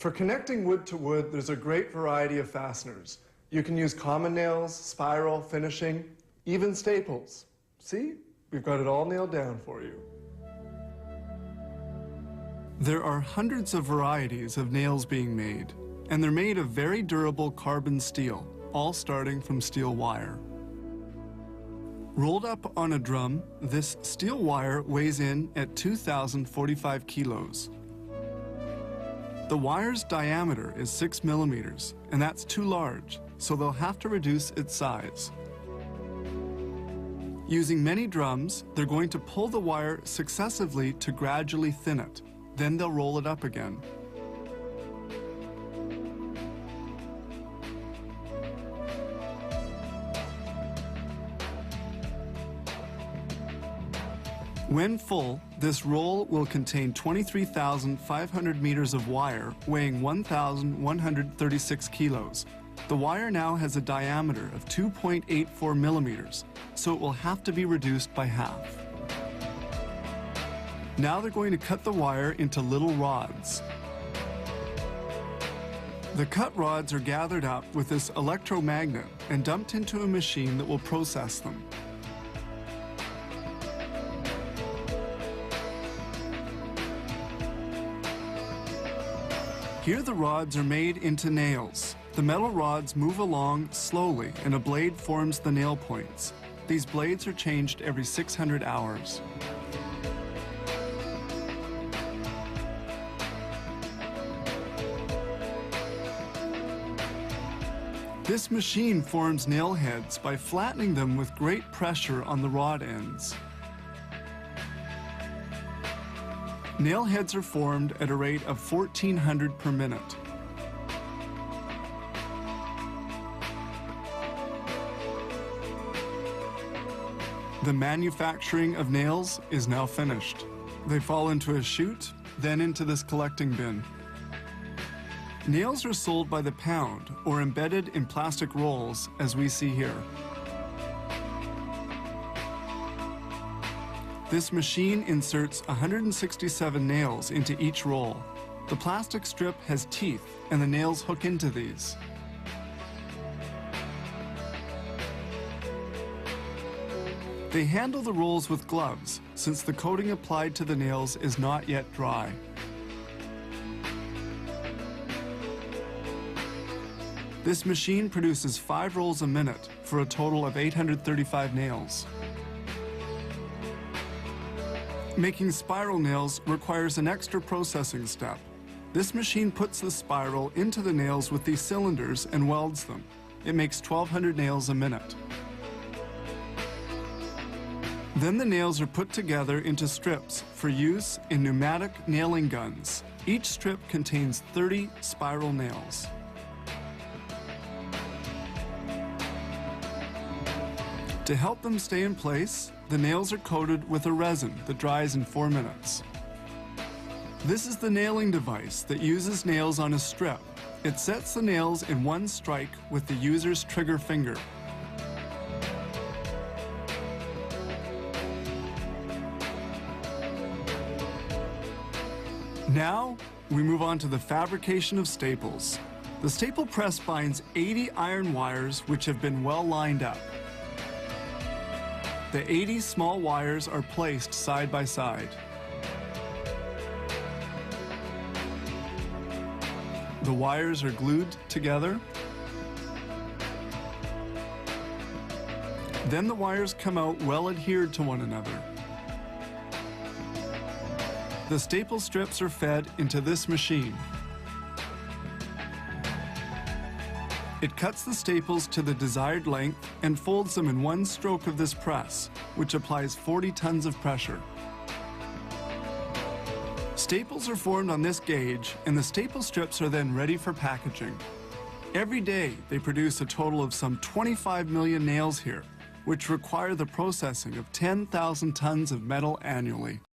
For connecting wood to wood, there's a great variety of fasteners. You can use common nails, spiral, finishing, even staples. See? We've got it all nailed down for you. There are hundreds of varieties of nails being made, and they're made of very durable carbon steel, all starting from steel wire. Rolled up on a drum, this steel wire weighs in at 2,045 kilos. The wire's diameter is 6 millimeters, and that's too large, so they'll have to reduce its size. Using many drums, they're going to pull the wire successively to gradually thin it. Then they'll roll it up again. When full, this roll will contain 23,500 meters of wire weighing 1,136 kilos. The wire now has a diameter of 2.84 millimeters, so it will have to be reduced by half. Now they're going to cut the wire into little rods. The cut rods are gathered up with this electromagnet and dumped into a machine that will process them. Here the rods are made into nails. The metal rods move along slowly and a blade forms the nail points. These blades are changed every 600 hours. This machine forms nail heads by flattening them with great pressure on the rod ends. Nail heads are formed at a rate of 1,400 per minute. The manufacturing of nails is now finished. They fall into a chute, then into this collecting bin. Nails are sold by the pound or embedded in plastic rolls, as we see here. This machine inserts 167 nails into each roll. The plastic strip has teeth, and the nails hook into these. They handle the rolls with gloves, since the coating applied to the nails is not yet dry. This machine produces 5 rolls a minute for a total of 835 nails. Making spiral nails requires an extra processing step. This machine puts the spiral into the nails with these cylinders and welds them. It makes 1,200 nails a minute. Then the nails are put together into strips for use in pneumatic nailing guns. Each strip contains 30 spiral nails. To help them stay in place, the nails are coated with a resin that dries in 4 minutes. This is the nailing device that uses nails on a strip. It sets the nails in one strike with the user's trigger finger. Now, we move on to the fabrication of staples. The staple press binds 80 iron wires which have been well lined up. The 80 small wires are placed side by side. The wires are glued together. Then the wires come out well adhered to one another. The staple strips are fed into this machine. It cuts the staples to the desired length and folds them in one stroke of this press, which applies 40 tons of pressure. Staples are formed on this gauge, and the staple strips are then ready for packaging. Every day, they produce a total of some 25 million nails here, which require the processing of 10,000 tons of metal annually.